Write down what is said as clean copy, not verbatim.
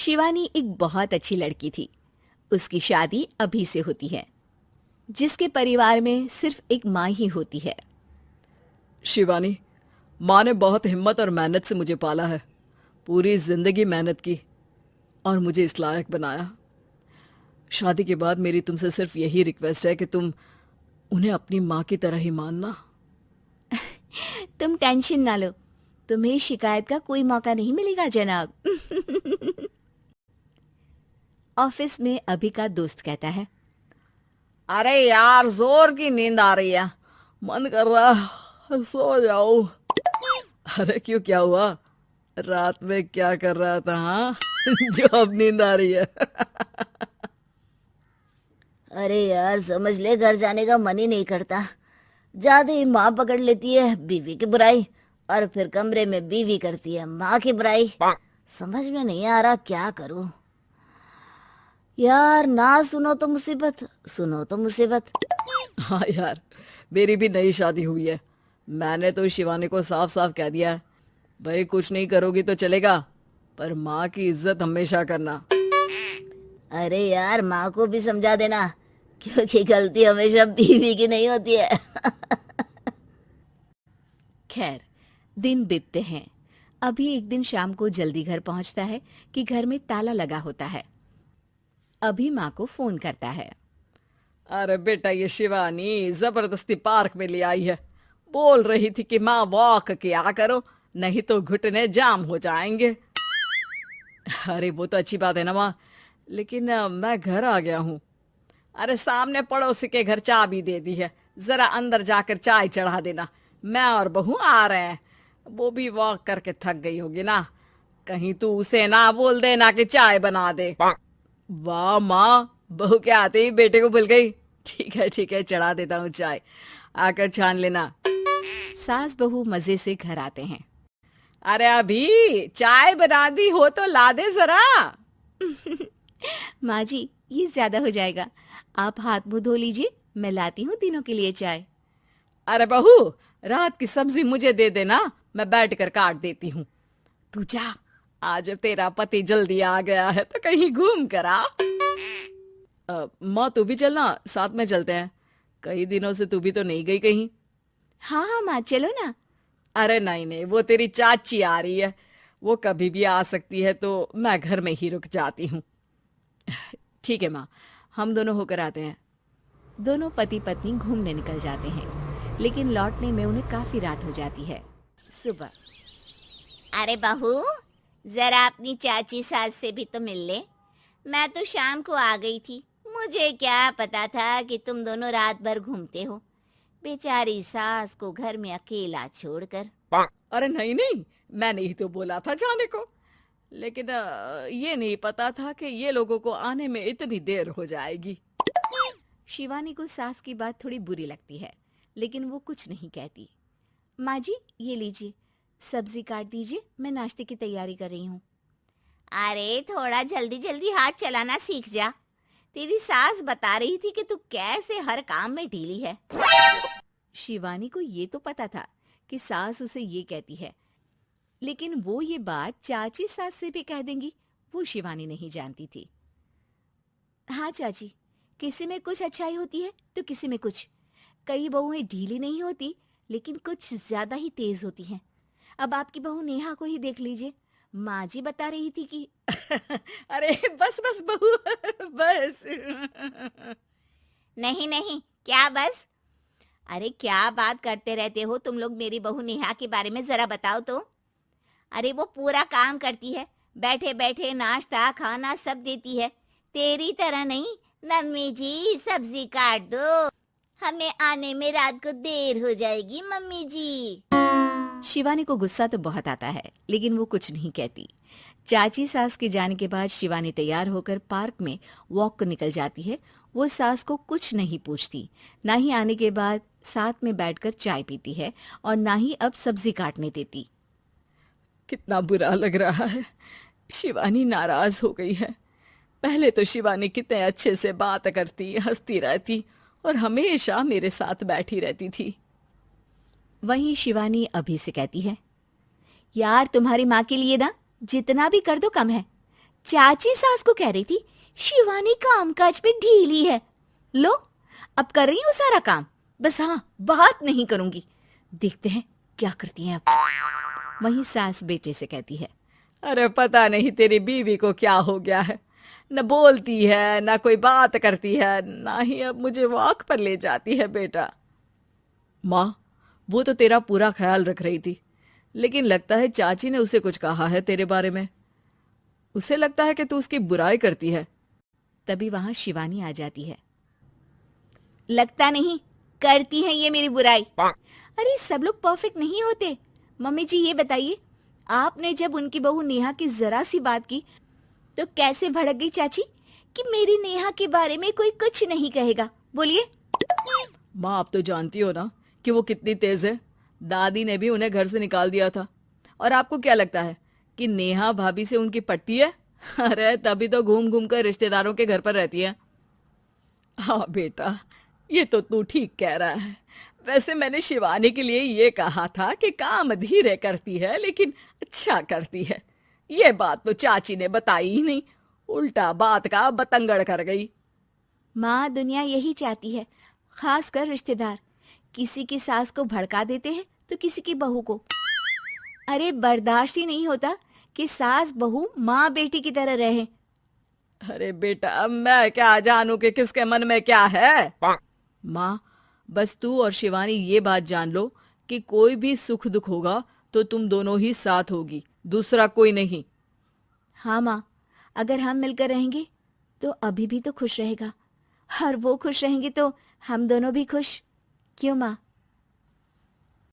शिवानी एक बहुत अच्छी लड़की थी। उसकी शादी अभी से होती है, जिसके परिवार में सिर्फ एक माँ ही होती है। शिवानी, माँ ने बहुत हिम्मत और मेहनत से मुझे पाला है। पूरी जिंदगी मेहनत की और मुझे इस लायक बनाया। शादी के बाद मेरी तुमसे सिर्फ यही रिक्वेस्ट है कि तुम उन्हें अपनी माँ की तरह ही मानना। तुम टेंशन ना लो, तुम्हें शिकायत का कोई मौका नहीं मिलेगा जनाब। ऑफिस में अभी का दोस्त कहता है, अरे यार, जोर की नींद आ रही है, मन कर रहा है सो जाऊं। अरे क्यों, क्या हुआ? रात में क्या कर रहा था हाँ? जो अब नींद आ रही है। अरे यार, समझ ले, घर जाने का मन ही नहीं करता। ज्यादा ही माँ पकड़ लेती है बीवी की बुराई, और फिर कमरे में बीवी करती है माँ की बुराई। समझ में नहीं आ रहा क्या करूं। यार, ना सुनो तो मुसीबत, सुनो तो मुसीबत। हाँ यार, मेरी भी नई शादी हुई है। मैंने तो शिवानी को साफ साफ कह दिया है, भाई कुछ नहीं करोगी तो चलेगा, पर माँ की इज्जत हमेशा करना। अरे यार, माँ को भी समझा देना, क्योंकि गलती हमेशा बीवी की नहीं होती है। खैर, दिन बीतते हैं। अभी एक दिन शाम को जल्दी घर पहुंचता है कि घर में ताला लगा होता है। अभी माँ को फोन करता है। अरे बेटा, ये शिवानी जबरदस्ती पार्क में ले आई है। बोल रही थी कि माँ वॉक किया करो, नहीं तो घुटने जाम हो जाएंगे। अरे वो तो अच्छी बात है ना माँ, लेकिन मैं घर आ गया हूँ। अरे सामने पड़ोसी के घर चाबी दे दी है, जरा अंदर जाकर चाय चढ़ा देना। मैं और बहू आ रहे हैं। वो भी वॉक करके थक गई होगी ना, कहीं तू उसे ना बोल देना कि चाय बना दे। वाह माँ, बहू के आते ही बेटे को भूल गई। ठीक है, चढ़ा देता हूँ चाय, आकर छान लेना। सास बहू मजे से घर आते हैं। अरे अभी चाय बना दी हो तो ला दे जरा। माँ जी, ये ज्यादा हो जाएगा, आप हाथ मुंह धो लीजिए, मैं लाती हूँ तीनों के लिए चाय। अरे बहू, रात की सब्जी मुझे दे देना, मैं बैठ कर काट देती हूँ। तू जा, आज तेरा पति जल्दी आ गया है तो कहीं घूम कर आ। माँ तू भी चलना, साथ में चलते हैं। कई दिनों से तू भी तो नहीं गई कहीं। हाँ हाँ माँ, चलो ना। अरे नहीं नहीं, वो तेरी चाची आ रही है, वो कभी भी आ सकती है, तो मैं घर में ही रुक जाती हूँ। ठीक है माँ, हम दोनों होकर आते हैं। दोनों पति पत्नी घूमने निकल जाते हैं, लेकिन लौटने में उन्हें काफी रात हो जाती है। सुबह, अरे बहू, जरा अपनी चाची सास से भी तो मिल ले। मैं तो शाम को आ गई थी, मुझे क्या पता था कि तुम दोनों रात भर घूमते हो, बेचारी सास को घर में अकेला छोड़कर। अरे नहीं नहीं, मैंने ही तो बोला था जाने को, लेकिन ये नहीं पता था कि ये लोगों को आने में इतनी देर हो जाएगी। शिवानी को सास की बात थोड़ी बुरी लगती है, लेकिन वो कुछ नहीं कहती। माँ जी, ये लीजिए, सब्जी काट दीजिए, मैं नाश्ते की तैयारी कर रही हूँ। अरे थोड़ा जल्दी जल्दी हाथ चलाना सीख जा। तेरी सास बता रही थी कि तू कैसे हर काम में ढीली है। शिवानी को ये तो पता था कि सास उसे ये कहती है, लेकिन वो ये बात चाची सास से भी कह देंगी, वो शिवानी नहीं जानती थी। हाँ चाची, किसी में कुछ अच्छाई होती है तो किसी में कुछ। कई बहुएं ढीली नहीं होती, लेकिन कुछ ज्यादा ही तेज होती हैं। अब आपकी बहू नेहा को ही देख लीजिए, माँ जी बता रही थी कि अरे बस बस बहू, बस। नहीं नहीं, क्या बस? अरे क्या बात करते रहते हो तुम लोग मेरी बहू नेहा के बारे में, जरा बताओ तो। अरे वो पूरा काम करती है, बैठे बैठे नाश्ता खाना सब देती है। तेरी तरह नहीं, मम्मी जी सब्जी काट दो, हमें आने में रात को देर हो जाएगी मम्मी जी। शिवानी को गुस्सा तो बहुत आता है, लेकिन वो कुछ नहीं कहती। चाची सास के जाने के बाद शिवानी तैयार होकर पार्क में वॉक को निकल जाती है। वो सास को कुछ नहीं पूछती, ना ही आने के बाद साथ में बैठकर चाय पीती है, और ना ही अब सब्जी काटने देती। कितना बुरा लग रहा है, शिवानी नाराज हो गई है। पहले तो शिवानी कितने अच्छे से बात करती, हंसती रहती और हमेशा मेरे साथ बैठी रहती थी। वहीं शिवानी अभी से कहती है, यार तुम्हारी माँ के लिए ना जितना भी कर दो कम है। चाची सास को कह रही थी शिवानी कामकाज में ढीली है। लो अब कर रही हूँ सारा काम, बस हाँ बात नहीं करूंगी। देखते हैं क्या करती हैं अब। वहीं सास बेटे से कहती है, अरे पता नहीं तेरी बीवी को क्या हो गया है, न बोलती है न कोई बात करती है, ना ही अब मुझे वॉक पर ले जाती है बेटा। माँ, वो तो तेरा पूरा ख्याल रख रही थी, लेकिन लगता है चाची ने उसे कुछ कहा है तेरे बारे में। उसे लगता है कि तू उसकी बुराई करती है। तभी वहां शिवानी आ जाती है। लगता नहीं, करती है ये मेरी बुराई। अरे सब लोग परफेक्ट नहीं होते। मम्मी जी ये बताइए, आपने जब उनकी बहू नेहा की जरा सी बात की तो कैसे भड़क गई चाची कि मेरी नेहा के बारे में कोई कुछ नहीं कहेगा। बोलिए। माँ, आप तो जानती हो ना कि वो कितनी तेज है। दादी ने भी उन्हें घर से निकाल दिया था। और आपको क्या लगता है कि नेहा भाभी से उनकी पटती है? अरे तभी तो घूम घूम कर रिश्तेदारों के घर पर रहती है। हाँ बेटा, ये तो तू ठीक कह रहा है। वैसे मैंने शिवानी के लिए ये कहा था कि काम धीरे करती है लेकिन अच्छा करती है। ये बात तो चाची ने बताई ही नहीं, उल्टा बात का बतंगड़ कर गई। माँ, दुनिया यही चाहती है, खासकर रिश्तेदार। किसी की सास को भड़का देते हैं तो किसी की बहू को। अरे बर्दाश्त ही नहीं होता कि सास बहू माँ बेटी की तरह रहे। अरे बेटा, मैं क्या जानूं कि किसके मन में क्या है। माँ, बस तू और शिवानी ये बात जान लो कि कोई भी सुख दुख होगा तो तुम दोनों ही साथ होगी, दूसरा कोई नहीं। हाँ माँ, अगर हम मिलकर रहेंगे तो अभी भी तो खुश रहेगा, और वो खुश रहेंगे तो हम दोनों भी खुश। क्यों माँ?